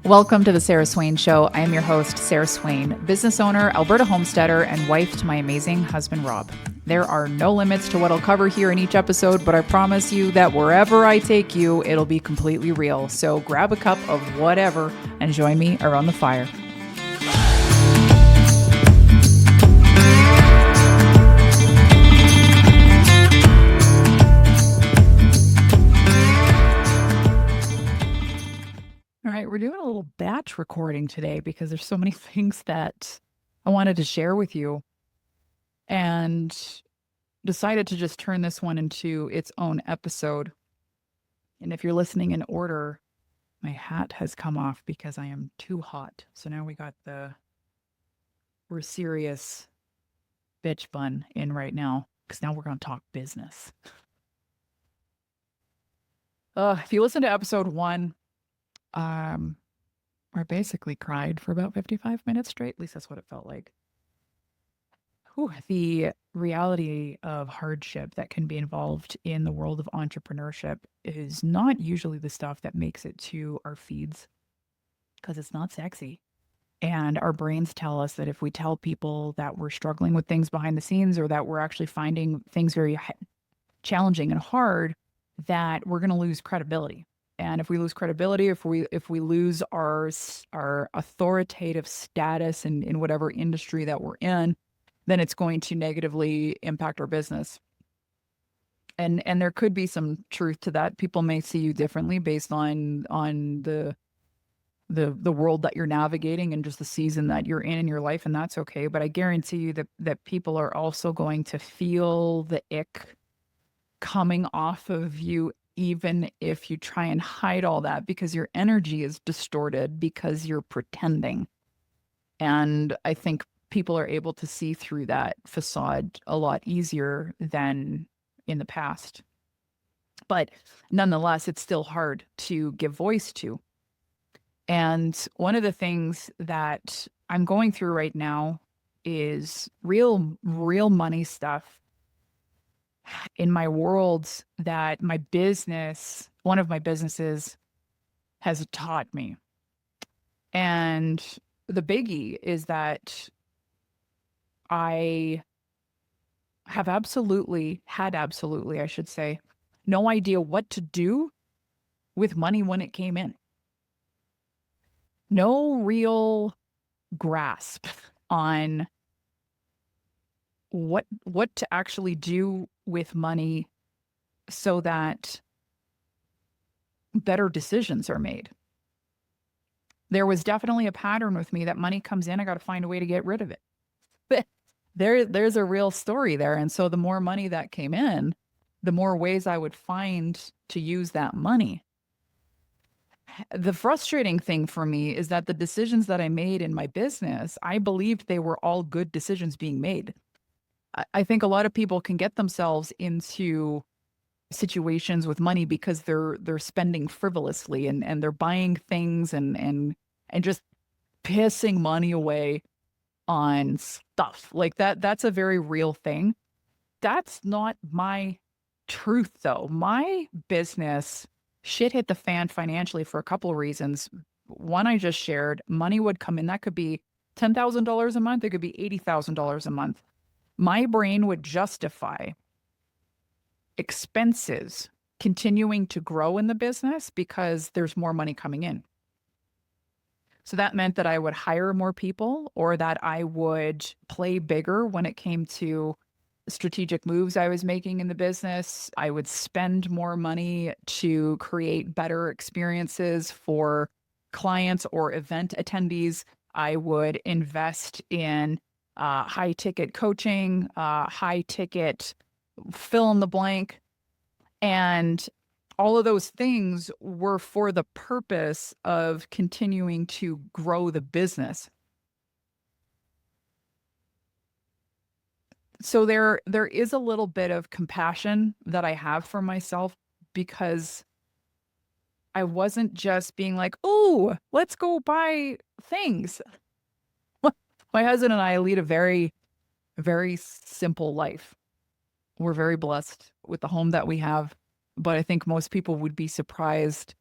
Welcome to the Sarah Swain Show. I am your host, Sarah Swain, business owner, Alberta homesteader, and wife to my amazing husband, Rob. There are no limits to what I'll cover here in each episode, but I promise you that wherever I take you, it'll be completely real. So grab a cup of whatever and join me around the fire. All right, we're doing a little batch recording today because there's so many things that I wanted to share with you, and decided to just turn this one into its own episode. And if you're listening in order, my hat has come off because I am too hot. So now we're serious bitch bun in right now, because now we're going to talk business. If you listen to episode 1, I basically cried for about 55 minutes straight. At least that's what it felt like. The reality of hardship that can be involved in the world of entrepreneurship is not usually the stuff that makes it to our feeds, because it's not sexy. And our brains tell us that if we tell people that we're struggling with things behind the scenes, or that we're actually finding things very challenging and hard, that we're going to lose credibility. And if we lose credibility, if we lose our authoritative status in whatever industry that we're in, then it's going to negatively impact our business. And there could be some truth to that. People may see you differently based on the world that you're navigating and just the season that you're in your life, and that's okay. But I guarantee you that people are also going to feel the ick coming off of you, even if you try and hide all that, because your energy is distorted because you're pretending. And I think people are able to see through that facade a lot easier than in the past. But nonetheless, it's still hard to give voice to. And one of the things that I'm going through right now is real money stuff in my world that one of my businesses has taught me. And the biggie is that I had absolutely, I should say, no idea what to do with money when it came in. No real grasp on what to actually do with money so that better decisions are made. There was definitely a pattern with me that money comes in, I got to find a way to get rid of it. But there's a real story there. And so the more money that came in, the more ways I would find to use that money. The frustrating thing for me is that the decisions that I made in my business, I believed they were all good decisions being made. I think a lot of people can get themselves into situations with money because they're spending frivolously, and they're buying things and just pissing money away on stuff like that. That's a very real thing. That's not my truth, though. My business shit hit the fan financially for a couple of reasons. One, I just shared, money would come in. That could be $10,000 a month. It could be $80,000 a month. My brain would justify expenses continuing to grow in the business because there's more money coming in. So that meant that I would hire more people, or that I would play bigger when it came to strategic moves I was making in the business. I would spend more money to create better experiences for clients or event attendees. I would invest in high ticket coaching, high ticket fill in the blank. And all of those things were for the purpose of continuing to grow the business. So there is a little bit of compassion that I have for myself, because I wasn't just being like, oh, let's go buy things. My husband and I lead a very, very simple life. We're very blessed with the home that we have, but I think most people would be surprised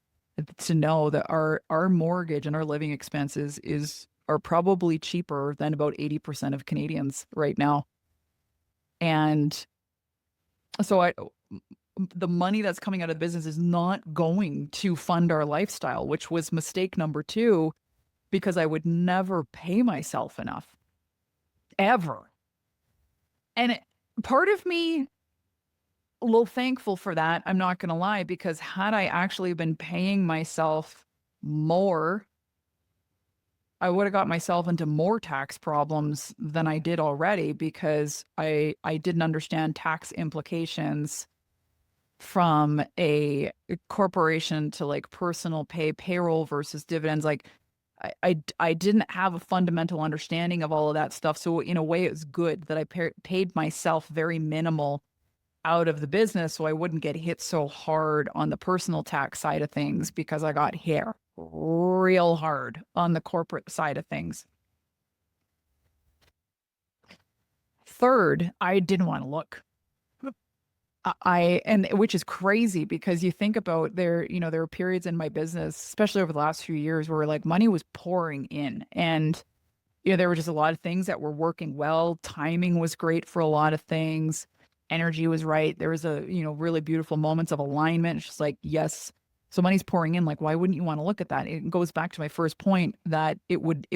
to know that our mortgage and our living expenses is are probably cheaper than about 80% of Canadians right now. And so the money that's coming out of the business is not going to fund our lifestyle, which was mistake number two, because I would never pay myself enough ever. And part of me a little thankful for that. I'm not going to lie, because had I actually been paying myself more, I would have got myself into more tax problems than I did already because I didn't understand tax implications from a corporation to like personal pay, payroll versus dividends. Like I didn't have a fundamental understanding of all of that stuff. So in a way, it was good that I paid myself very minimal out of the business so I wouldn't get hit so hard on the personal tax side of things because I got hit real hard on the corporate side of things. Third, I didn't want to look. And which is crazy because you think about there were periods in my business, especially over the last few years, where like money was pouring in and there were just a lot of things that were working well. Timing was great for a lot of things. Energy was right. There was really beautiful moments of alignment. It's just like, yes. So money's pouring in. Like, why wouldn't you want to look at that? It goes back to my first point that it would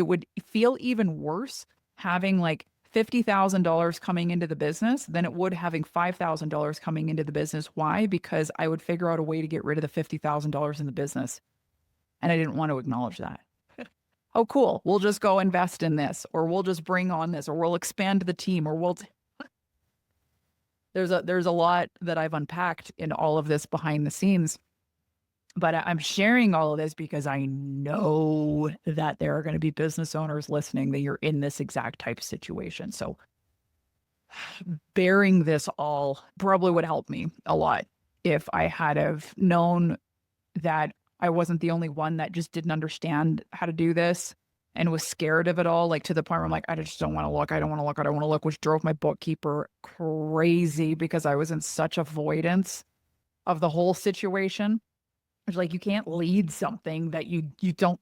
feel even worse having like $50,000 coming into the business than it would having $5,000 coming into the business. Why? Because I would figure out a way to get rid of the $50,000 in the business. And I didn't want to acknowledge that. Oh, cool. We'll just go invest in this, or we'll just bring on this, or we'll expand the team, or there's a lot that I've unpacked in all of this behind the scenes. But I'm sharing all of this because I know that there are going to be business owners listening that you're in this exact type of situation. So bearing this all probably would help me a lot if I had have known that I wasn't the only one that just didn't understand how to do this and was scared of it all, like to the point where I'm like, I just don't want to look. I don't want to look. I don't want to look, which drove my bookkeeper crazy because I was in such avoidance of the whole situation. It's like you can't lead something that you don't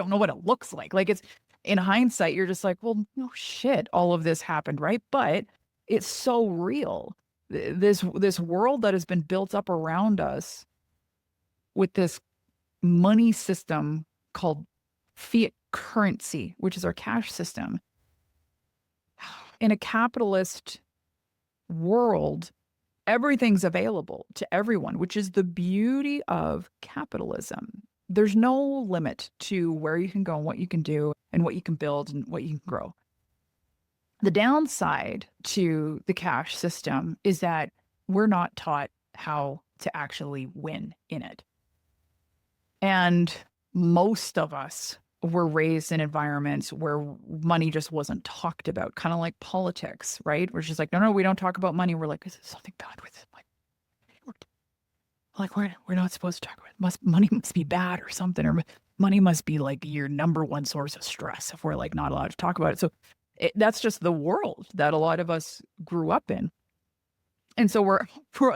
know what it looks like. Like it's in hindsight, you're just like, well, no shit, all of this happened, right? But it's so real. This world that has been built up around us with this money system called fiat currency, which is our cash system. In a capitalist world, everything's available to everyone, which is the beauty of capitalism. There's no limit to where you can go and what you can do and what you can build and what you can grow. The downside to the cash system is that we're not taught how to actually win in it. And most of us were raised in environments where money just wasn't talked about, kind of like politics, right? We're just like, no, no, we don't talk about money. We're like, is there something bad with it? We're not supposed to talk about it. Money must be bad or something, or money must be like your number one source of stress if we're like not allowed to talk about it. So that's just the world that a lot of us grew up in. And so we're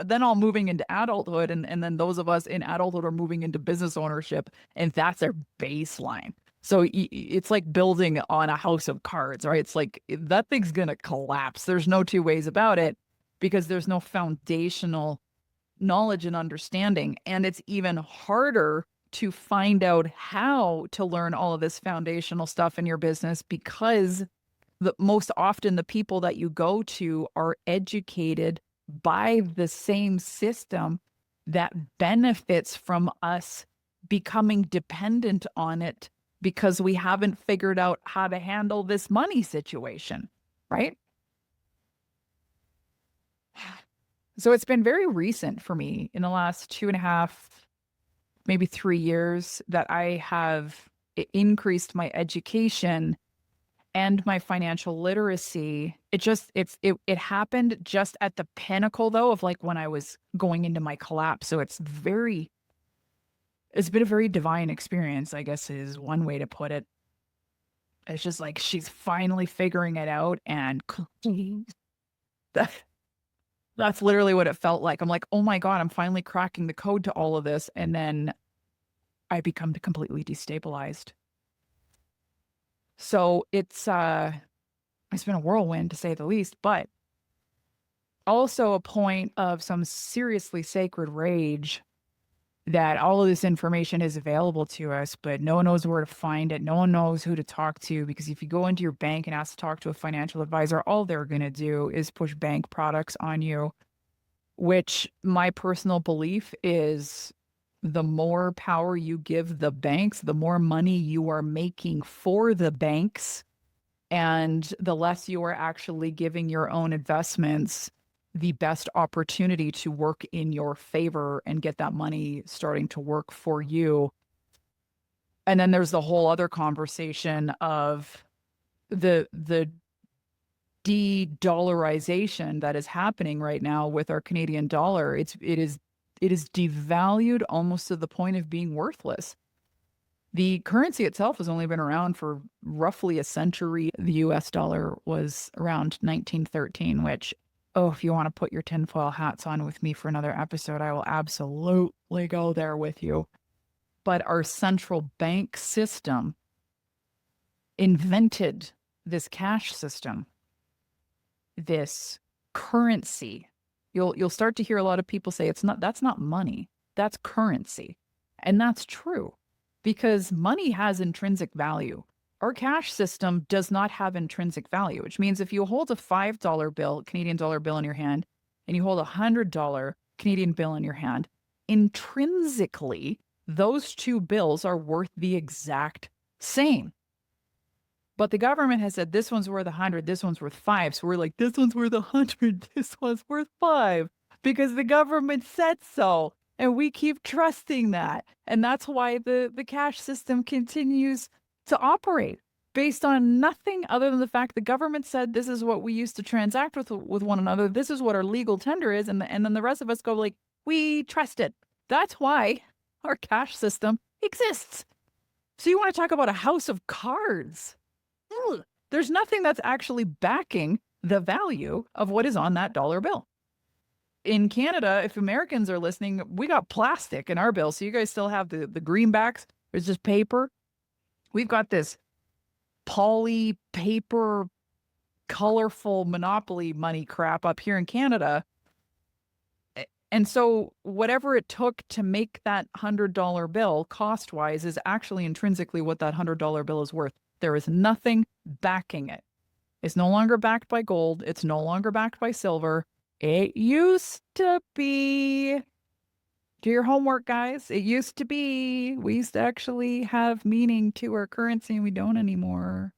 then all moving into adulthood, and then those of us in adulthood are moving into business ownership, and that's their baseline. So it's like building on a house of cards, right? It's like that thing's gonna collapse. There's no two ways about it because there's no foundational knowledge and understanding. And it's even harder to find out how to learn all of this foundational stuff in your business because most often the people that you go to are educated by the same system that benefits from us becoming dependent on it because we haven't figured out how to handle this money situation, right? So it's been very recent for me in the last 2.5, maybe 3 years that I have increased my education and my financial literacy. It happened just at the pinnacle though of like when I was going into my collapse. So it's been a very divine experience, I guess is one way to put it. It's just like she's finally figuring it out and that, that's literally what it felt like. I'm like, oh my God, I'm finally cracking the code to all of this. And then I become completely destabilized. So it's been a whirlwind to say the least, but also a point of some seriously sacred rage that all of this information is available to us, but no one knows where to find it. No one knows who to talk to, because if you go into your bank and ask to talk to a financial advisor, all they're going to do is push bank products on you, which my personal belief is the more power you give the banks, the more money you are making for the banks, and the less you are actually giving your own investments the best opportunity to work in your favor and get that money starting to work for you. And then there's the whole other conversation of the de-dollarization that is happening right now with our Canadian dollar. It is devalued almost to the point of being worthless. The currency itself has only been around for roughly a century. The US dollar was around 1913, which, oh, if you want to put your tinfoil hats on with me for another episode, I will absolutely go there with you. But our central bank system invented this cash system, this currency. You'll start to hear a lot of people say that's not money, that's currency. And that's true, because money has intrinsic value. Our cash system does not have intrinsic value, which means if you hold a $5 bill, Canadian dollar bill in your hand, and you hold a $100 Canadian bill in your hand, intrinsically, those two bills are worth the exact same. But the government has said this one's worth 100, this one's worth 5. So we're like, this one's worth 100, this one's worth 5, because the government said so. And we keep trusting that. And that's why the cash system continues to operate based on nothing other than the fact the government said this is what we used to transact with one another. This is what our legal tender is. And then the rest of us go like, we trust it. That's why our cash system exists. So you want to talk about a house of cards? Ugh. There's nothing that's actually backing the value of what is on that dollar bill. In Canada, if Americans are listening, we got plastic in our bill. So you guys still have the greenbacks. It's just paper. We've got this poly paper, colorful Monopoly money crap up here in Canada. And so whatever it took to make that $100 bill cost-wise is actually intrinsically what that $100 bill is worth. There is nothing backing it. It's no longer backed by gold. It's no longer backed by silver. It used to be. Do your homework, guys. It used to be. We used to actually have meaning to our currency, and we don't anymore.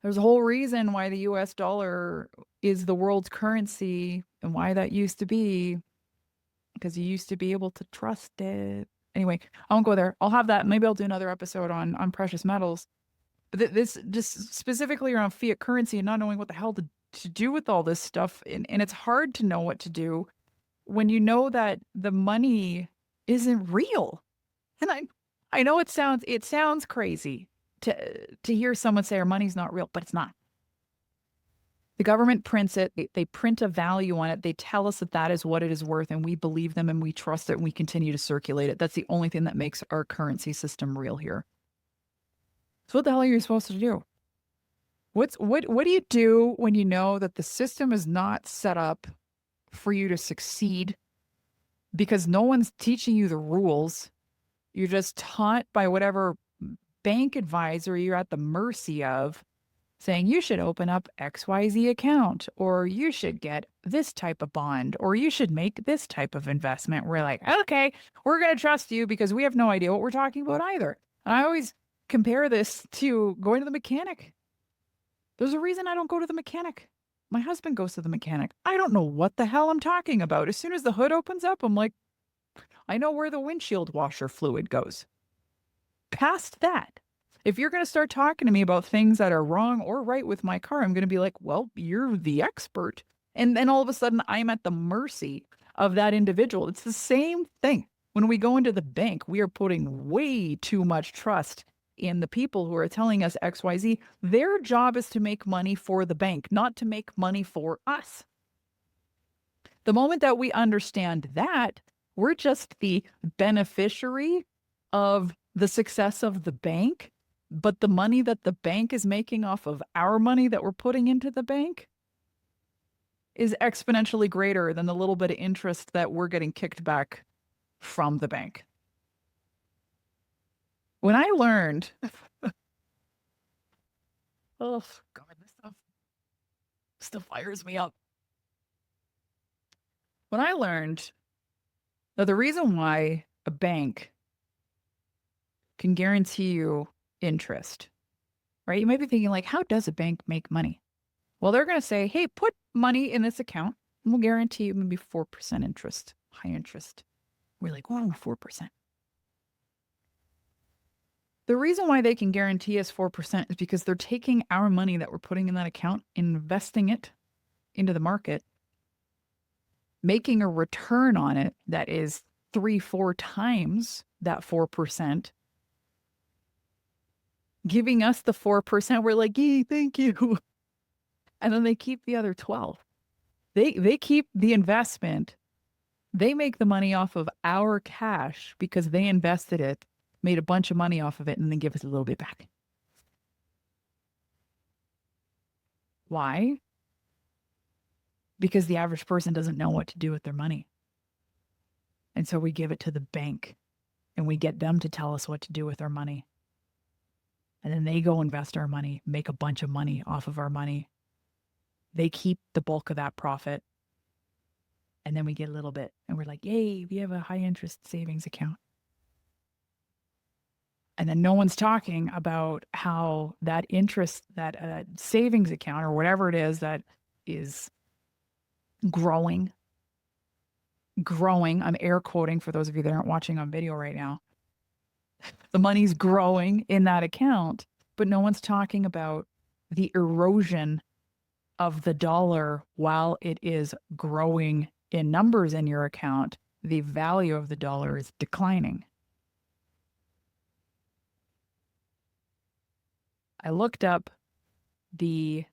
There's a whole reason why the US dollar is the world's currency and why that used to be, because you used to be able to trust it. Anyway, I won't go there. I'll have that. Maybe I'll do another episode on precious metals. But this just specifically around fiat currency and not knowing what the hell to do with all this stuff. And it's hard to know what to do when you know that the money isn't real. And I know it sounds crazy to hear someone say our money's not real, but it's not. The government prints it. They print a value on it. They tell us that that is what it is worth, and we believe them and we trust it and we continue to circulate it. That's the only thing that makes our currency system real here. So what the hell are you supposed to do? What do you do when you know that the system is not set up for you to succeed because no one's teaching you the rules? You're just taught by whatever bank advisor you're at the mercy of, saying you should open up XYZ account, or you should get this type of bond, or you should make this type of investment. We're like, okay, we're going to trust you because we have no idea what we're talking about either. And I always compare this to going to the mechanic. There's a reason I don't go to the mechanic. My husband goes to the mechanic. I don't know what the hell I'm talking about. As soon as the hood opens up, I'm like, I know where the windshield washer fluid goes. Past that, if you're going to start talking to me about things that are wrong or right with my car, I'm going to be like, well, you're the expert. And then all of a sudden, I'm at the mercy of that individual. It's the same thing. When we go into the bank, we are putting way too much trust in the people who are telling us XYZ. Their job is to make money for the bank, not to make money for us. The moment that we understand that, We're just the beneficiary of the success of the bank, but the money that the bank is making off of our money that we're putting into the bank is exponentially greater than the little bit of interest that we're getting kicked back from the bank. When I learned, oh God, this stuff fires me up. When I learned that the reason why a bank can guarantee you interest, right? You might be thinking, like, how does a bank make money? Well, they're going to say, hey, put money in this account and we'll guarantee you maybe 4% interest, high interest. We're like, wow, 4%. The reason why they can guarantee us 4% is because they're taking our money that we're putting in that account, investing it into the market, making a return on it that is 3-4 times that 4%, giving us the 4%. We're like, yay, thank you. And then they keep the other 12. They keep the investment. They make the money off of our cash because they invested it, made a bunch of money off of it, and then give us a little bit back. Why? Because the average person doesn't know what to do with their money. And so we give it to the bank and we get them to tell us what to do with our money. And then they go invest our money, make a bunch of money off of our money. They keep the bulk of that profit. And then we get a little bit and we're like, yay, we have a high interest savings account. And then no one's talking about how that interest, that savings account or whatever it is that is growing. I'm air quoting for those of you that aren't watching on video right now. The money's growing in that account, but no one's talking about the erosion of the dollar while it is growing in numbers in your account. The value of the dollar is declining. I looked up the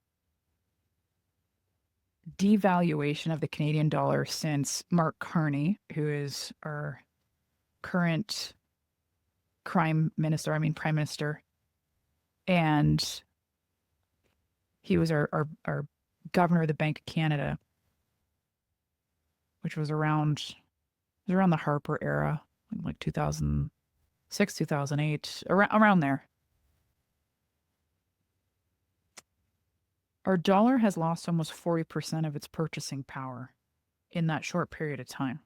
devaluation of the Canadian dollar since Mark Carney, who is our current prime minister, and he was our governor of the Bank of Canada, which was around the Harper era, like 2006, 2008, around there. Our dollar has lost almost 40% of its purchasing power in that short period of time.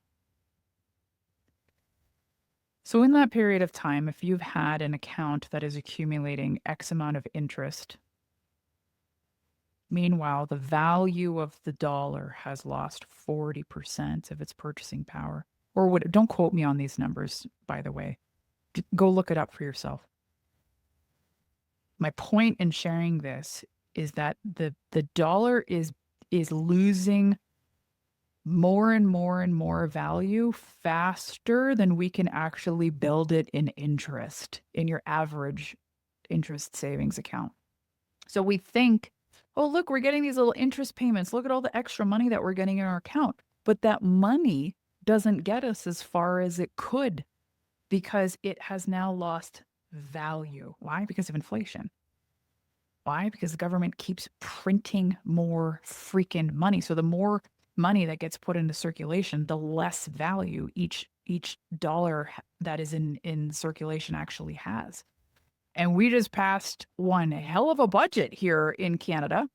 So in that period of time, if you've had an account that is accumulating X amount of interest, meanwhile, the value of the dollar has lost 40% of its purchasing power. Or don't quote me on these numbers, by the way. Go look it up for yourself. My point in sharing this is that the dollar is losing more and more and more value faster than we can actually build it in interest in your average interest savings account. So we think, oh, look, we're getting these little interest payments. Look at all the extra money that we're getting in our account. But that money doesn't get us as far as it could because it has now lost value. Why? Because of inflation. Why? Because the government keeps printing more freaking money. So the more money that gets put into circulation, the less value each dollar that is in circulation actually has. And we just passed one hell of a budget here in Canada.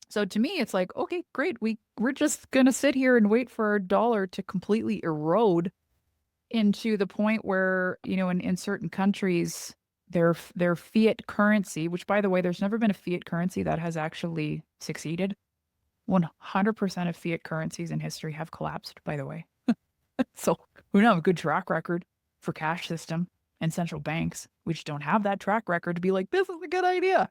So to me, it's like, okay, great. We're just going to sit here and wait for our dollar to completely erode into the point where, in certain countries, their fiat currency, which, by the way, there's never been a fiat currency that has actually succeeded. 100% of fiat currencies in history have collapsed, by the way. So we don't have a good track record for cash system and central banks. We just don't have that track record to be like, this is a good idea.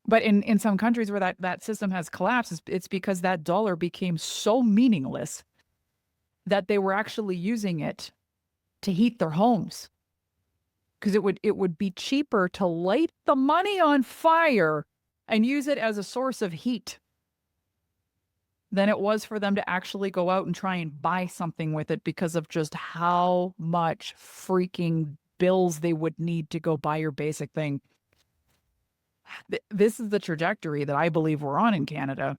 But in some countries where that system has collapsed, it's because that dollar became so meaningless that they were actually using it to heat their homes. Because it would be cheaper to light the money on fire and use it as a source of heat. than it was for them to actually go out and try and buy something with it because of just how much freaking bills they would need to go buy your basic thing. This is the trajectory that I believe we're on in Canada.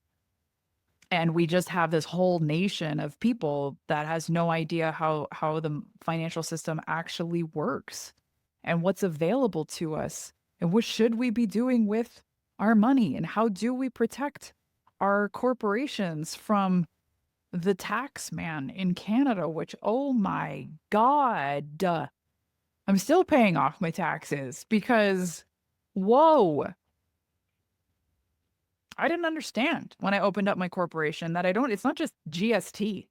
And we just have this whole nation of people that has no idea how the financial system actually works and what's available to us and what should we be doing with our money and how do we protect our corporations from the tax man in Canada, which, oh my God, I'm still paying off my taxes because, whoa, I didn't understand when I opened up my corporation that it's not just GST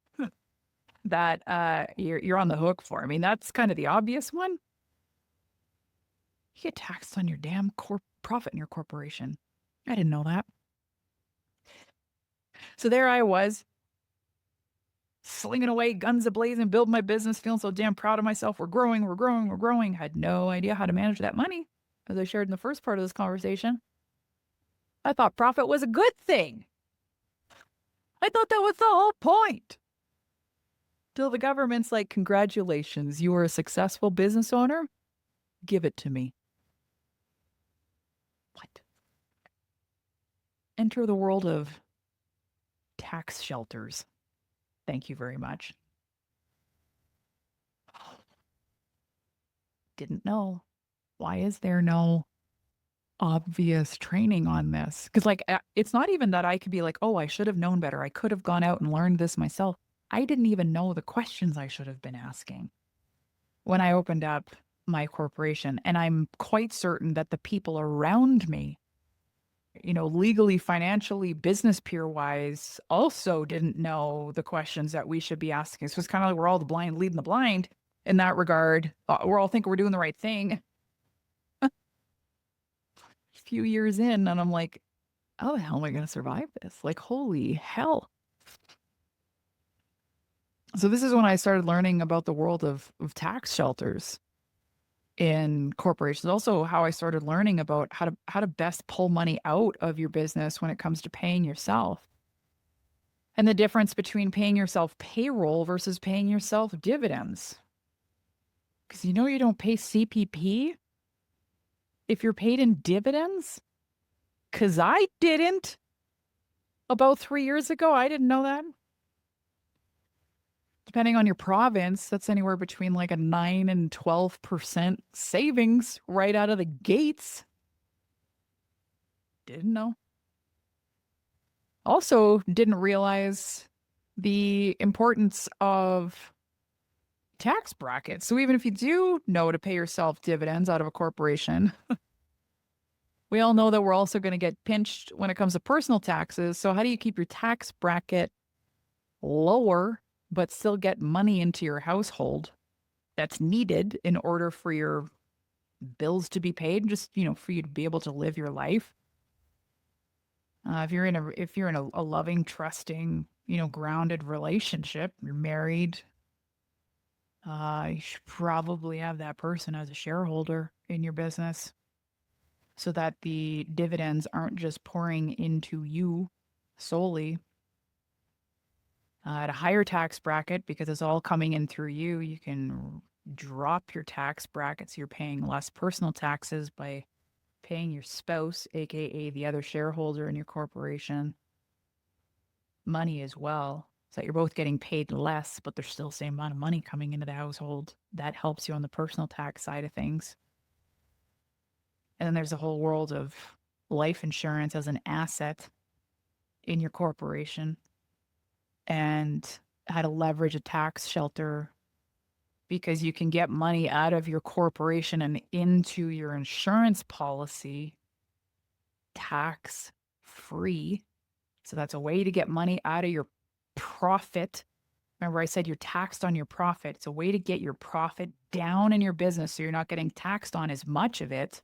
that you're on the hook for. I mean, that's kind of the obvious one. You get taxed on your damn profit in your corporation. I didn't know that. So there I was, slinging away, guns a-blazing, building my business, feeling so damn proud of myself. We're growing, we're growing, we're growing. Had no idea how to manage that money, as I shared in the first part of this conversation. I thought profit was a good thing. I thought that was the whole point. Till the government's like, congratulations, you are a successful business owner. Give it to me. What? Enter the world of tax shelters. Thank you very much. Didn't know. Why is there no obvious training on this? Because, like, it's not even that I could be like, oh, I should have known better. I could have gone out and learned this myself. I didn't even know the questions I should have been asking when I opened up my corporation. And I'm quite certain that the people around me, legally, financially, business peer wise, also didn't know the questions that we should be asking. So it's kind of like we're all the blind leading the blind in that regard. We're all thinking we're doing the right thing. A few years in, and I'm like, how the hell am I going to survive this? Like, holy hell. So this is when I started learning about the world of tax shelters in corporations. Also, how I started learning about how to best pull money out of your business when it comes to paying yourself. And the difference between paying yourself payroll versus paying yourself dividends. Because you don't pay CPP if you're paid in dividends? Because I didn't. About 3 years ago, I didn't know that. Depending on your province, that's anywhere between like a 9 and 12% savings right out of the gates. Didn't know. Also, didn't realize the importance of tax brackets. So even if you do know to pay yourself dividends out of a corporation, we all know that we're also going to get pinched when it comes to personal taxes. So how do you keep your tax bracket lower but still get money into your household that's needed in order for your bills to be paid, just, for you to be able to live your life? If you're in a loving, trusting, grounded relationship, you're married, you should probably have that person as a shareholder in your business so that the dividends aren't just pouring into you solely. At a higher tax bracket, because it's all coming in through you, you can drop your tax brackets. You're paying less personal taxes by paying your spouse, aka the other shareholder in your corporation, money as well. So that you're both getting paid less, but there's still the same amount of money coming into the household. That helps you on the personal tax side of things. And then there's a whole world of life insurance as an asset in your corporation and how to leverage a tax shelter because you can get money out of your corporation and into your insurance policy tax free. So that's a way to get money out of your profit. Remember, I said you're taxed on your profit. It's a way to get your profit down in your business so you're not getting taxed on as much of it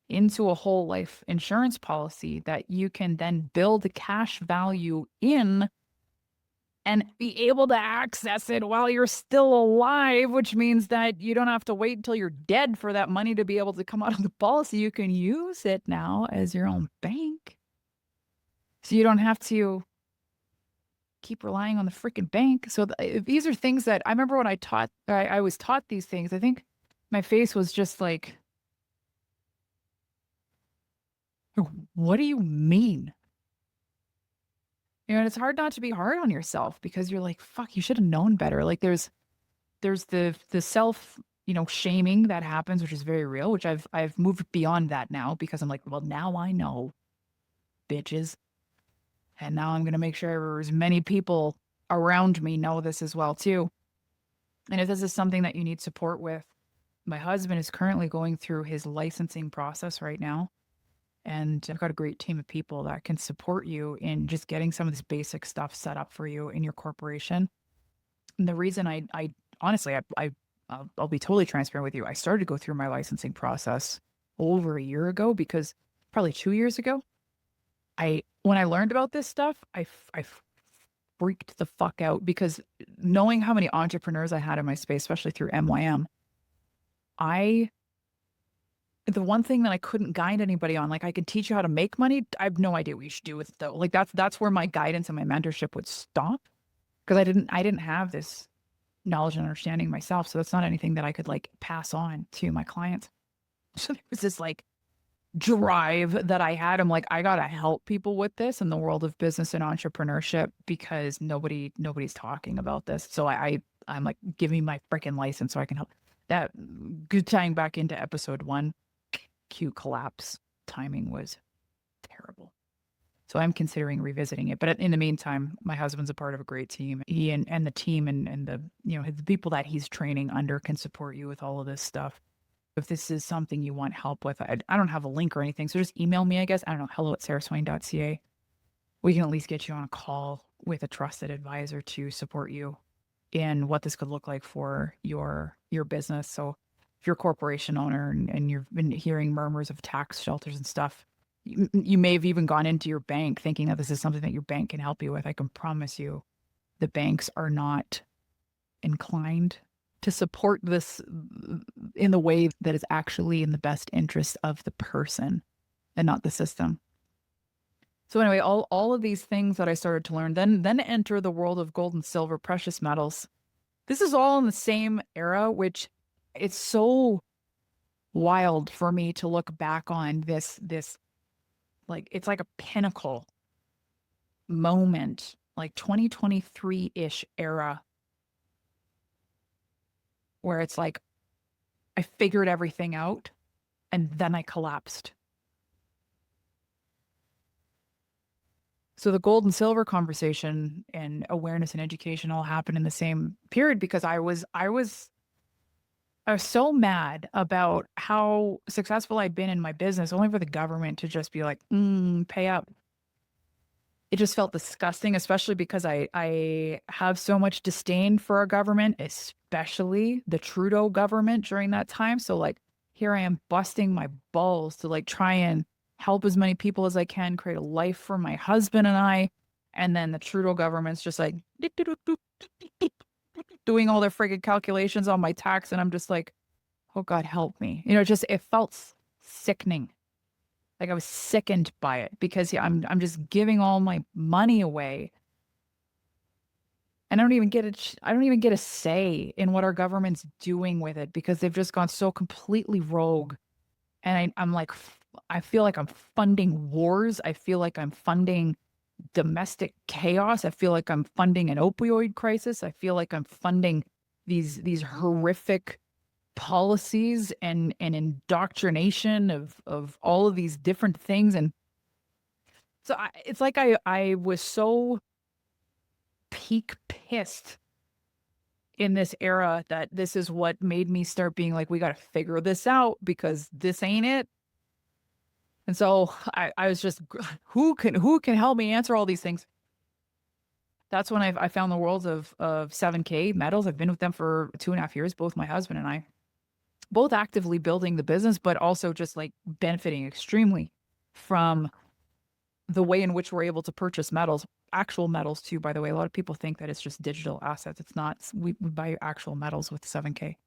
into a whole life insurance policy that you can then build a cash value in and be able to access it while you're still alive, which means that you don't have to wait until you're dead for that money to be able to come out of the policy. You can use it now as your own bank. So you don't have to keep relying on the freaking bank. So these are things that I remember when I was taught these things. I think my face was just like, what do you mean? And it's hard not to be hard on yourself because you're like, fuck, you should have known better. Like there's the self, shaming that happens, which is very real, which I've moved beyond that now because I'm like, well, now I know, bitches. And now I'm gonna make sure as many people around me know this as well too. And if this is something that you need support with, my husband is currently going through his licensing process right now. And I've got a great team of people that can support you in just getting some of this basic stuff set up for you in your corporation. And the reason I honestly, I'll be totally transparent with you. I started to go through my licensing process over a year ago because probably 2 years ago, when I learned about this stuff, I freaked the fuck out because knowing how many entrepreneurs I had in my space, especially through MYM, I the one thing that I couldn't guide anybody on, like I could teach you how to make money. I have no idea what you should do with it though. Like that's where my guidance and my mentorship would stop because I didn't have this knowledge and understanding myself. So that's not anything that I could like pass on to my clients. So there was this like drive that I had. I'm like, I gotta help people with this in the world of business and entrepreneurship because nobody's talking about this. So I'm like, give me my freaking license so I can help. That good tying back into episode 1, Q collapse timing was terrible. So I'm considering revisiting it. But in the meantime, my husband's a part of a great team. He and the team and the the people that he's training under can support you with all of this stuff. If this is something you want help with, I don't have a link or anything. So just email me, I guess. I don't know, hello@sarahswain.ca. We can at least get you on a call with a trusted advisor to support you in what this could look like for your business. So if you're a corporation owner and you've been hearing murmurs of tax shelters and stuff, you may have even gone into your bank thinking that this is something that your bank can help you with. I can promise you the banks are not inclined to support this in the way that is actually in the best interest of the person and not the system. So anyway, all of these things that I started to learn, then enter the world of gold and silver, precious metals. This is all in the same era, which it's so wild for me to look back on this like it's like a pinnacle moment, like 2023-ish era where it's like I figured everything out and then I collapsed. So the gold and silver conversation and awareness and education all happened in the same period because I was so mad about how successful I'd been in my business, only for the government to just be like, pay up. It just felt disgusting, especially because I have so much disdain for our government, especially the Trudeau government during that time. So like here I am busting my balls to like try and help as many people as I can, create a life for my husband and I. And then the Trudeau government's just like doing all their friggin' calculations on my tax. And I'm just like, oh God, help me. It felt sickening. Like I was sickened by it because I'm just giving all my money away. And I don't even get a say in what our government's doing with it because they've just gone so completely rogue. And I'm like, I feel like I'm funding wars. I feel like I'm funding domestic chaos. I feel like I'm funding an opioid crisis. I feel like I'm funding these horrific policies and indoctrination of all of these different things. And so it's like I was so peak pissed in this era that this is what made me start being like, we got to figure this out because this ain't it. And so I was just, who can help me answer all these things? That's when I found the worlds of 7K metals. I've been with them for 2.5 years, both my husband and I, both actively building the business, but also just like benefiting extremely from the way in which we're able to purchase metals, actual metals too, by the way. A lot of people think that it's just digital assets. It's not. We buy actual metals with 7K.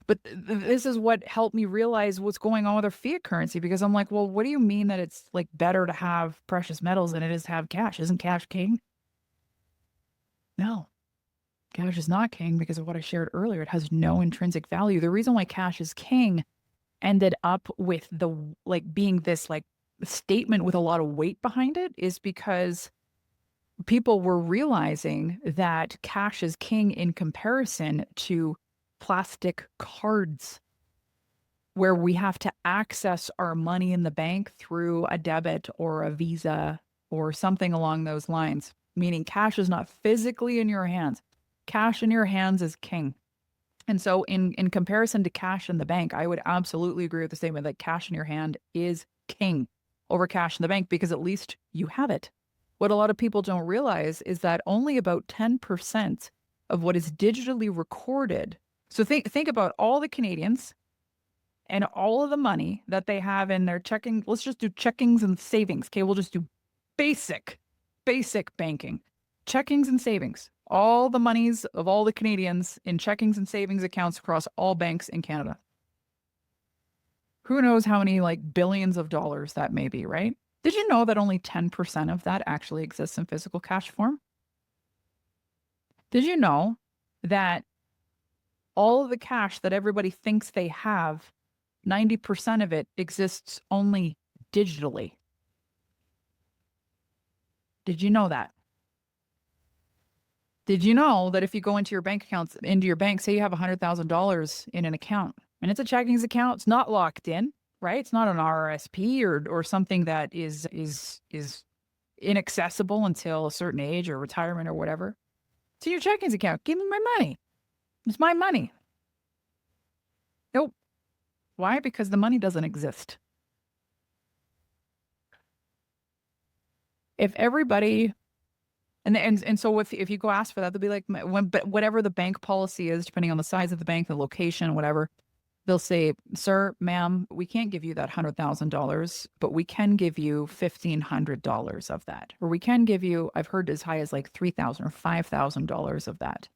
But this is what helped me realize what's going on with our fiat currency because I'm like, well, what do you mean that it's like better to have precious metals than it is to have cash? Isn't cash king? No, cash is not king because of what I shared earlier. It has no intrinsic value. The reason why cash is king ended up with the like being this like statement with a lot of weight behind it is because people were realizing that cash is king in comparison to plastic cards, where we have to access our money in the bank through a debit or a Visa or something along those lines, meaning cash is not physically in your hands. Cash in your hands is king. And so in comparison to cash in the bank, I would absolutely agree with the statement that cash in your hand is king over cash in the bank because at least you have it. What a lot of people don't realize is that only about 10% of what is digitally recorded. So think about all the Canadians and all of the money that they have in their checking. Let's just do checkings and savings. Okay, we'll just do basic, basic banking, checkings and savings. All the monies of all the Canadians in checkings and savings accounts across all banks in Canada. Who knows how many like billions of dollars that may be, right? Did you know that only 10% of that actually exists in physical cash form? Did you know that all of the cash that everybody thinks they have, 90% of it exists only digitally? Did you know that? Did you know that if you go into your bank accounts, into your bank, say you have $100,000 in an account and it's a checkings account, it's not locked in, right? It's not an RRSP or something that is inaccessible until a certain age or retirement or whatever. It's in your checkings account. Give me my money. It's my money. Nope. Why? Because the money doesn't exist. If everybody and so if you go ask for that, they'll be like but whatever the bank policy is, depending on the size of the bank, the location, whatever, they'll say, "Sir, ma'am, we can't give you that $100,000, but we can give you $1,500 of that, or we can give you, I've heard as high as like $3,000 or $5,000 of that."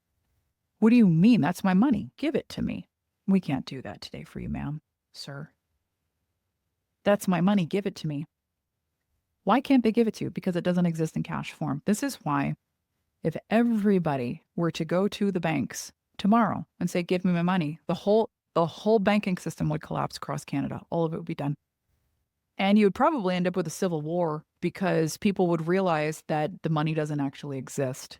What do you mean? That's my money. Give it to me. We can't do that today for you, ma'am, sir. That's my money. Give it to me. Why can't they give it to you? Because it doesn't exist in cash form. This is why if everybody were to go to the banks tomorrow and say, "Give me my money," the whole banking system would collapse across Canada. All of it would be done. And you would probably end up with a civil war because people would realize that the money doesn't actually exist.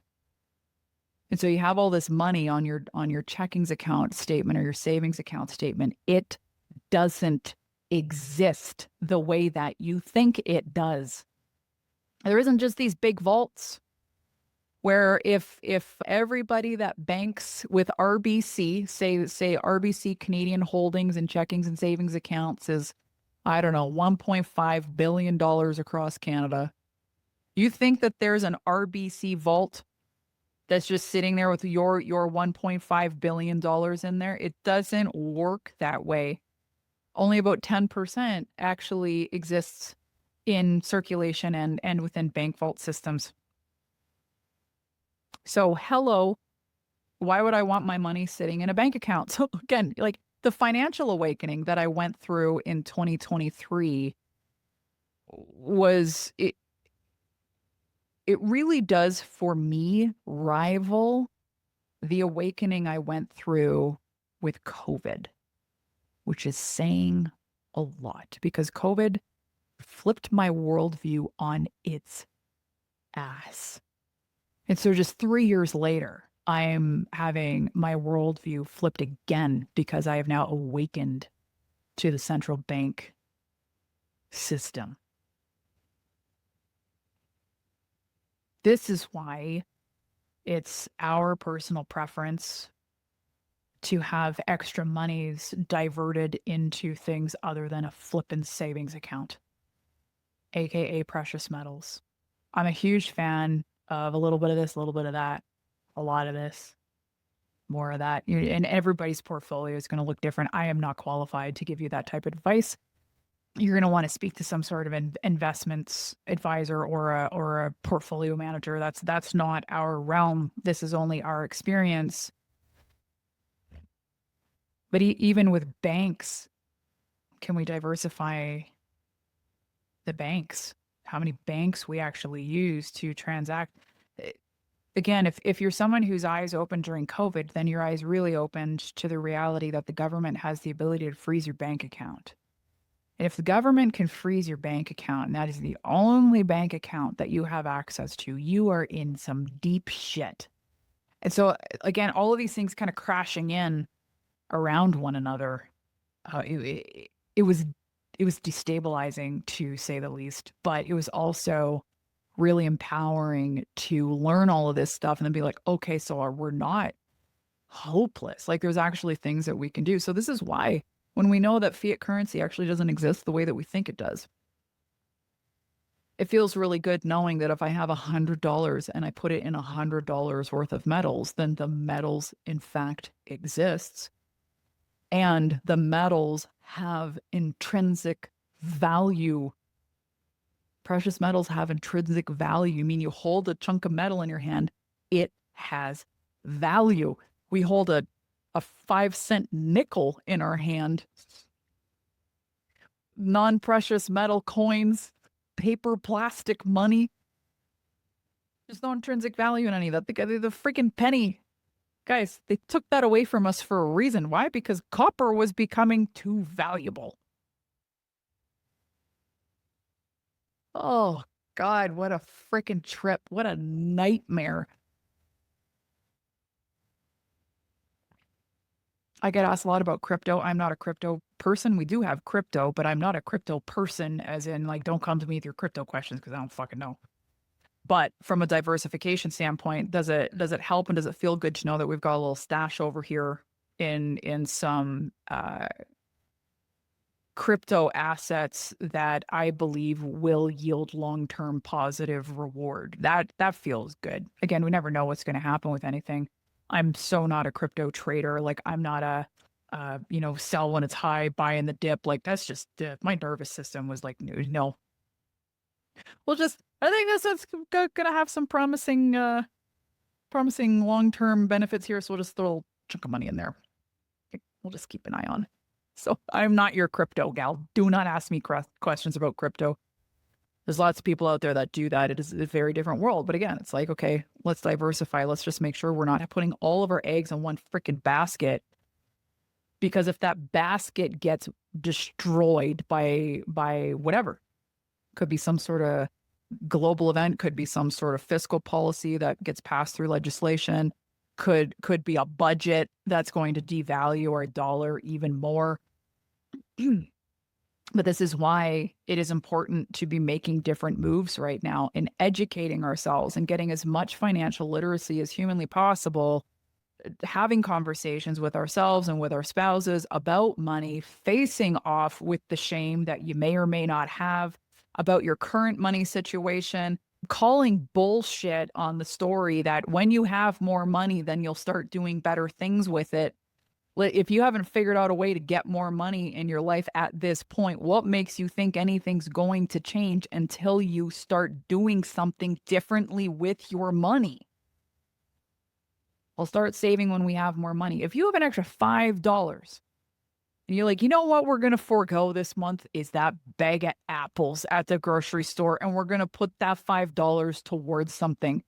And so you have all this money on your checkings account statement or your savings account statement. It doesn't exist the way that you think it does. There isn't just these big vaults where if everybody that banks with RBC, say RBC Canadian Holdings and checkings and savings accounts is, I don't know, $1.5 billion across Canada. You think that there's an RBC vault that's just sitting there with your $1.5 billion in there? It doesn't work that way. Only about 10% actually exists in circulation and within bank vault systems. So, hello, why would I want my money sitting in a bank account? So, again, like the financial awakening that I went through in 2023 was it really does for me rival the awakening I went through with COVID, which is saying a lot because COVID flipped my worldview on its ass. And so just 3 years later, I'm having my worldview flipped again because I have now awakened to the central bank system. This is why it's our personal preference to have extra monies diverted into things other than a flippin' savings account, aka precious metals. I'm a huge fan of a little bit of this, a little bit of that, a lot of this, more of that. And everybody's portfolio is going to look different. I am not qualified to give you that type of advice. You're going to want to speak to some sort of investments advisor or a portfolio manager. That's not our realm. This is only our experience. But even with banks, can we diversify the banks? How many banks we actually use to transact? again, if you're someone whose eyes opened during COVID, then your eyes really opened to the reality that the government has the ability to freeze your bank account. And if the government can freeze your bank account, and that is the only bank account that you have access to, you are in some deep shit. And so, again, all of these things kind of crashing in around one another, it was destabilizing to say the least. But it was also really empowering to learn all of this stuff and then be like, okay, so we're not hopeless. Like there's actually things that we can do. So this is why when we know that fiat currency actually doesn't exist the way that we think it does, it feels really good knowing that if I have $100 and I put it in $100 worth of metals, then the metals in fact exists. And the metals have intrinsic value. Precious metals have intrinsic value. I mean, you hold a chunk of metal in your hand, it has value. We hold a 5-cent nickel in our hand. Non-precious metal coins, paper, plastic money. There's no intrinsic value in any of that. The freaking penny. Guys, they took that away from us for a reason. Why? Because copper was becoming too valuable. Oh, God, what a freaking trip. What a nightmare. I get asked a lot about crypto. I'm not a crypto person. We do have crypto, but I'm not a crypto person, as in, like, don't come to me with your crypto questions because I don't fucking know. But from a diversification standpoint, does it help and does it feel good to know that we've got a little stash over here in some crypto assets that I believe will yield long-term positive reward? That feels good. Again, we never know what's going to happen with anything. I'm so not a crypto trader. Like I'm not a sell when it's high, buy in the dip. Like that's just my nervous system was like, no. I think this is gonna have some promising long-term benefits here. So we'll just throw a chunk of money in there. We'll just keep an eye on. So I'm not your crypto gal. Do not ask me questions about crypto. There's lots of people out there that do that. It is a very different world. But again, it's like, okay, let's diversify. Let's just make sure we're not putting all of our eggs in one freaking basket. Because if that basket gets destroyed by whatever, could be some sort of global event, could be some sort of fiscal policy that gets passed through legislation, could be a budget that's going to devalue our dollar even more. But this is why it is important to be making different moves right now and educating ourselves and getting as much financial literacy as humanly possible, having conversations with ourselves and with our spouses about money, facing off with the shame that you may or may not have about your current money situation, calling bullshit on the story that when you have more money, then you'll start doing better things with it. If you haven't figured out a way to get more money in your life at this point, what makes you think anything's going to change until you start doing something differently with your money? I'll start saving when we have more money. If you have an extra $5 and you're like, you know what we're going to forego this month is that bag of apples at the grocery store, and we're going to put that $5 towards something,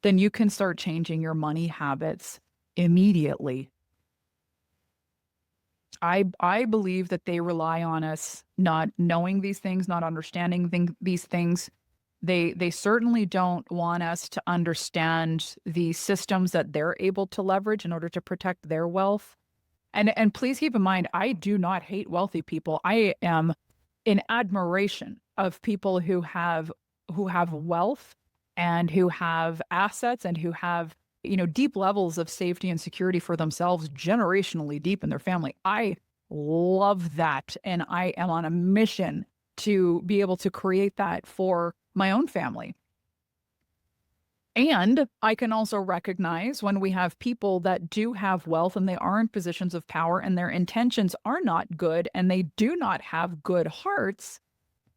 then you can start changing your money habits immediately. I believe that they rely on us not knowing these things, not understanding these things. They certainly don't want us to understand the systems that they're able to leverage in order to protect their wealth. And please keep in mind, I do not hate wealthy people. I am in admiration of people who have wealth and who have assets and who have, deep levels of safety and security for themselves generationally deep in their family. I love that. And I am on a mission to be able to create that for my own family. And I can also recognize when we have people that do have wealth and they are in positions of power and their intentions are not good and they do not have good hearts,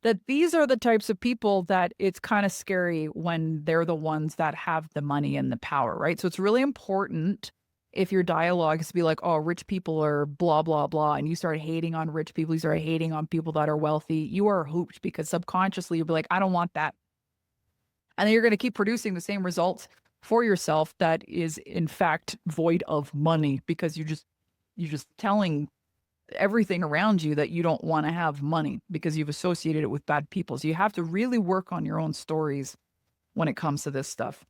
that these are the types of people that it's kind of scary when they're the ones that have the money and the power, right? So it's really important if your dialogue is to be like, oh, rich people are blah, blah, blah, and you start hating on rich people, you start hating on people that are wealthy, you are hooped because subconsciously you'll be like, I don't want that. And then you're going to keep producing the same results for yourself that is in fact void of money because you're just telling everything around you that you don't want to have money because you've associated it with bad people. So you have to really work on your own stories when it comes to this stuff.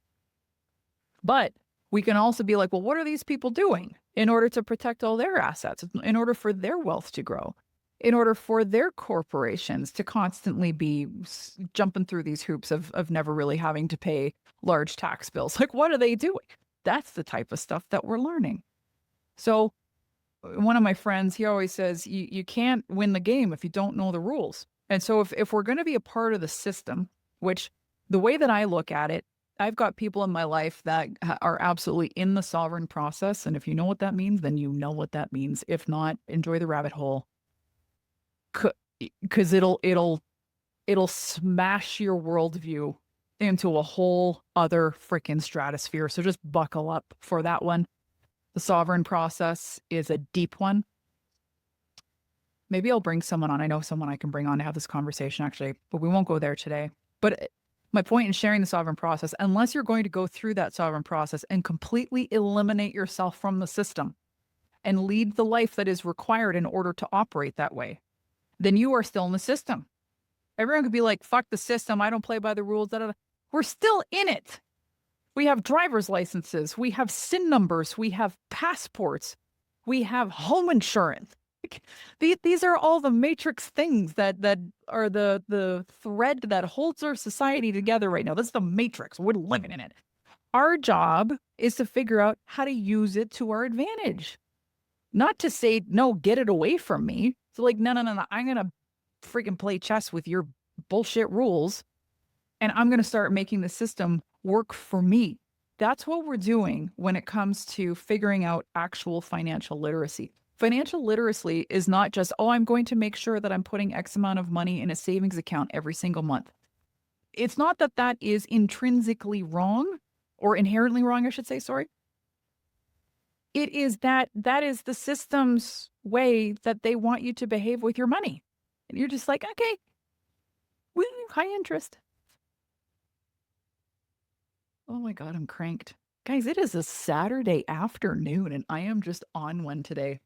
But we can also be like, well, what are these people doing in order to protect all their assets, in order for their wealth to grow, in order for their corporations to constantly be jumping through these hoops of never really having to pay large tax bills? Like, what are they doing? That's the type of stuff that we're learning. So one of my friends, he always says, you can't win the game if you don't know the rules. And so if we're going to be a part of the system, which the way that I look at it, I've got people in my life that are absolutely in the sovereign process. And if you know what that means, then you know what that means. If not, enjoy the rabbit hole. Because it'll smash your worldview into a whole other freaking stratosphere. So just buckle up for that one. The sovereign process is a deep one. Maybe I'll bring someone on. I know someone I can bring on to have this conversation, actually, but we won't go there today. But my point in sharing the sovereign process, unless you're going to go through that sovereign process and completely eliminate yourself from the system and lead the life that is required in order to operate that way, then you are still in the system. Everyone could be like, fuck the system. I don't play by the rules. Da, da, da. We're still in it. We have driver's licenses. We have SIN numbers. We have passports. We have home insurance. These are all the matrix things that are the thread that holds our society together right now. That's the matrix. We're living in it. Our job is to figure out how to use it to our advantage. Not to say, no, get it away from me. So like, no. I'm going to freaking play chess with your bullshit rules. And I'm going to start making the system work for me. That's what we're doing when it comes to figuring out actual financial literacy. Financial literacy is not just, oh, I'm going to make sure that I'm putting X amount of money in a savings account every single month. It's not that that is intrinsically wrong or inherently wrong, I should say, sorry. It is that is the system's way that they want you to behave with your money. And you're just like, okay, high interest. Oh my God, I'm cranked. Guys, it is a Saturday afternoon and I am just on one today.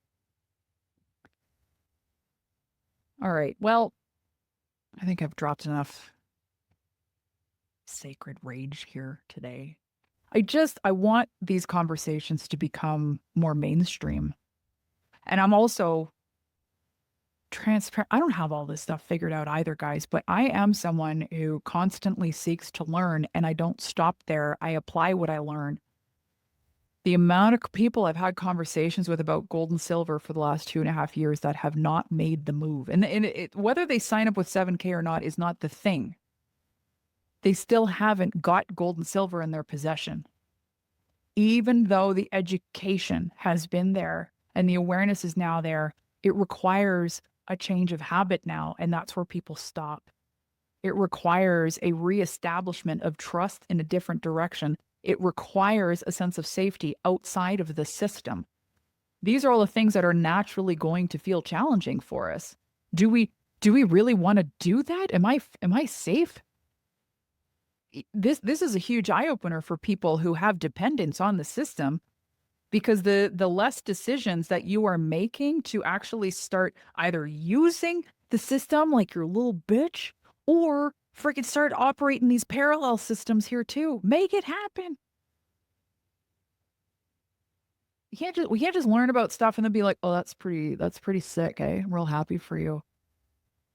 All right. Well, I think I've dropped enough sacred rage here today. I want these conversations to become more mainstream. And I'm also transparent. I don't have all this stuff figured out either, guys, but I am someone who constantly seeks to learn and I don't stop there. I apply what I learn. The amount of people I've had conversations with about gold and silver for the last 2.5 years that have not made the move. And whether they sign up with 7K or not is not the thing. They still haven't got gold and silver in their possession. Even though the education has been there and the awareness is now there, it requires a change of habit now, and that's where people stop. It requires a reestablishment of trust in a different direction. It requires a sense of safety outside of the system. These are all the things that are naturally going to feel challenging for us. Do we really want to do that? Am I safe? This is a huge eye-opener for people who have dependence on the system, because the less decisions that you are making to actually start either using the system like your little bitch or freaking start operating these parallel systems here too. Make it happen. We can't just learn about stuff and then be like, oh, that's pretty sick, eh? I'm real happy for you.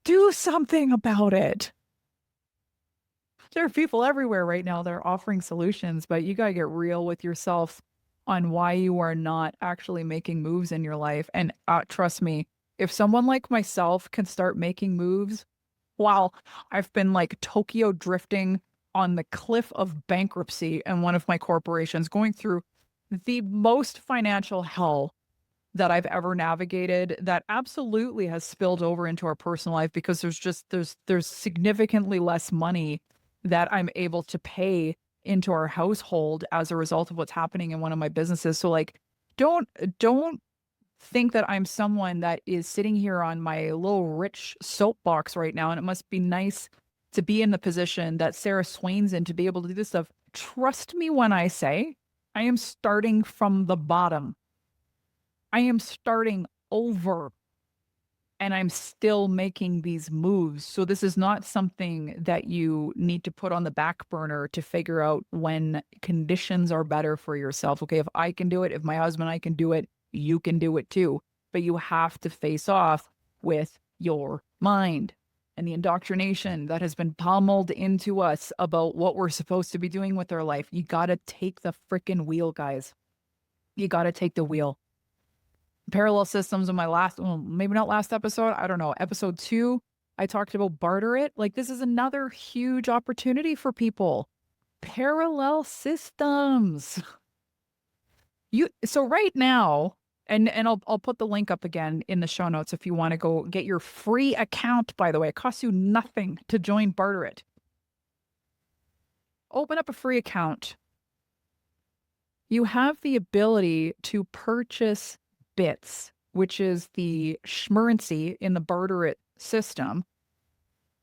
Do something about it. There are people everywhere right now that are offering solutions, but you gotta get real with yourself on why you are not actually making moves in your life. And trust me, if someone like myself can start making moves while I've been like Tokyo drifting on the cliff of bankruptcy in one of my corporations, going through the most financial hell that I've ever navigated, that absolutely has spilled over into our personal life because there's significantly less money that I'm able to pay into our household as a result of what's happening in one of my businesses. So like, don't think that I'm someone that is sitting here on my little rich soapbox right now. And it must be nice to be in the position that Sarah Swain's in to be able to do this stuff. Trust me when I say I am starting from the bottom. I am starting over and I'm still making these moves. So this is not something that you need to put on the back burner to figure out when conditions are better for yourself. Okay, if I can do it, if my husband and I can do it, you can do it too. But you have to face off with your mind and the indoctrination that has been pummeled into us about what we're supposed to be doing with our life. You got to take the freaking wheel, guys. You got to take the wheel. Parallel systems in my last, well, maybe not last episode, I don't know, episode 2, I talked about barter it. Like, this is another huge opportunity for people. Parallel systems. So right now, and I'll put the link up again in the show notes if you want to go get your free account, by the way. It costs you nothing to join Barter It. Open up a free account. You have the ability to purchase bits, which is the schmurrency in the Barter It system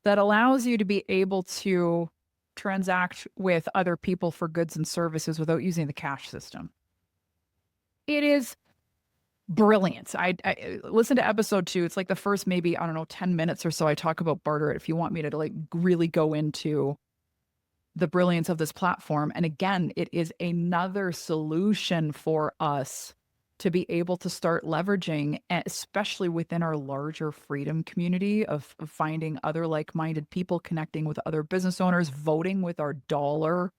that allows you to be able to transact with other people for goods and services without using the cash system. It is brilliant. I listen to episode 2. It's like the first maybe, I don't know, 10 minutes or so I talk about Barter It if you want me to like really go into the brilliance of this platform. And again, it is another solution for us to be able to start leveraging, especially within our larger freedom community of finding other like-minded people, connecting with other business owners, voting with our dollar,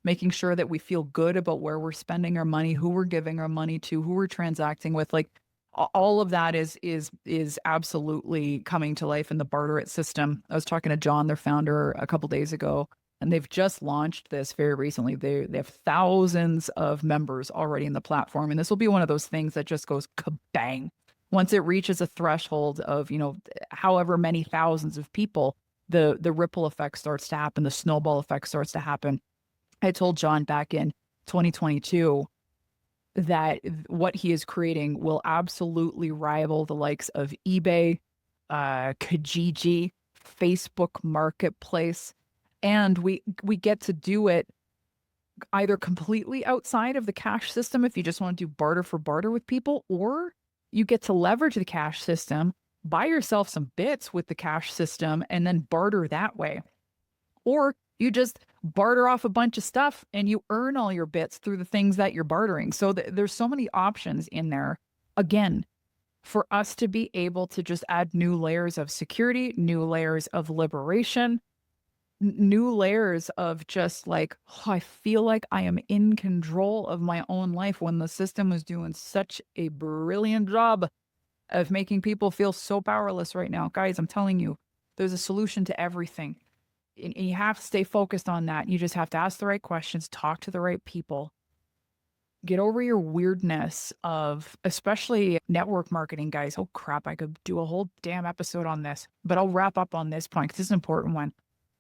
making sure that we feel good about where we're spending our money, who we're giving our money to, who we're transacting with. Like, all of that is absolutely coming to life in the Barter It system. I was talking to John, their founder, a couple days ago, and they've just launched this very recently. They have thousands of members already in the platform, and this will be one of those things that just goes kabang. Once it reaches a threshold of, however many thousands of people, the ripple effect starts to happen, the snowball effect starts to happen. I told John back in 2022 that what he is creating will absolutely rival the likes of eBay, Kijiji, Facebook Marketplace, and we get to do it either completely outside of the cash system if you just want to do barter for barter with people, or you get to leverage the cash system, buy yourself some bits with the cash system, and then barter that way. Or you just barter off a bunch of stuff and you earn all your bits through the things that you're bartering. So there's so many options in there. Again, for us to be able to just add new layers of security, new layers of liberation, new layers of just like, I feel like I am in control of my own life when the system is doing such a brilliant job of making people feel so powerless right now. Guys, I'm telling you, there's a solution to everything. And you have to stay focused on that. You just have to ask the right questions, talk to the right people, get over your weirdness of, especially network marketing, guys. Oh crap, I could do a whole damn episode on this, but I'll wrap up on this point because this is an important one.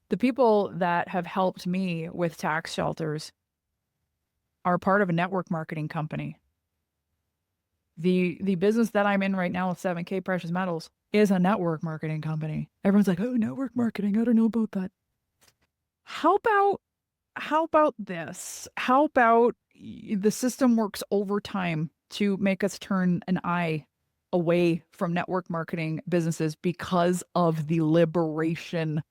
The people that have helped me with tax shelters are part of a network marketing company. The business that I'm in right now with 7K Precious Metals is a network marketing company. Everyone's like, oh, network marketing, I don't know about that. How about this? How about the system works overtime to make us turn an eye away from network marketing businesses because of the liberation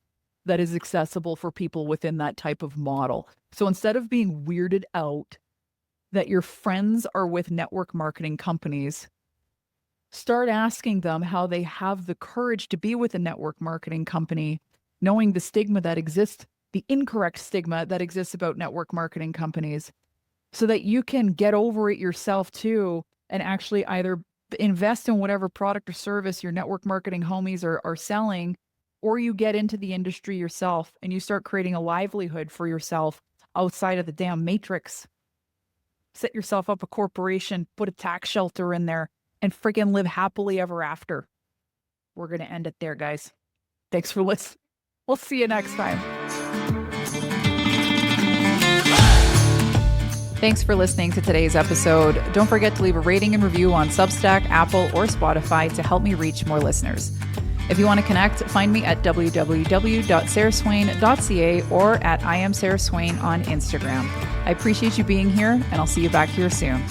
that is accessible for people within that type of model. So instead of being weirded out that your friends are with network marketing companies, start asking them how they have the courage to be with a network marketing company, knowing the stigma that exists, the incorrect stigma that exists about network marketing companies, so that you can get over it yourself too, and actually either invest in whatever product or service your network marketing homies are selling, or you get into the industry yourself and you start creating a livelihood for yourself outside of the damn matrix. Set yourself up a corporation, put a tax shelter in there, and friggin' live happily ever after. We're going to end it there, guys. Thanks for listening. We'll see you next time. Thanks for listening to today's episode. Don't forget to leave a rating and review on Substack, Apple, or Spotify to help me reach more listeners. If you want to connect, find me at www.sarahswain.ca or at IamSarahSwain on Instagram. I appreciate you being here, and I'll see you back here soon.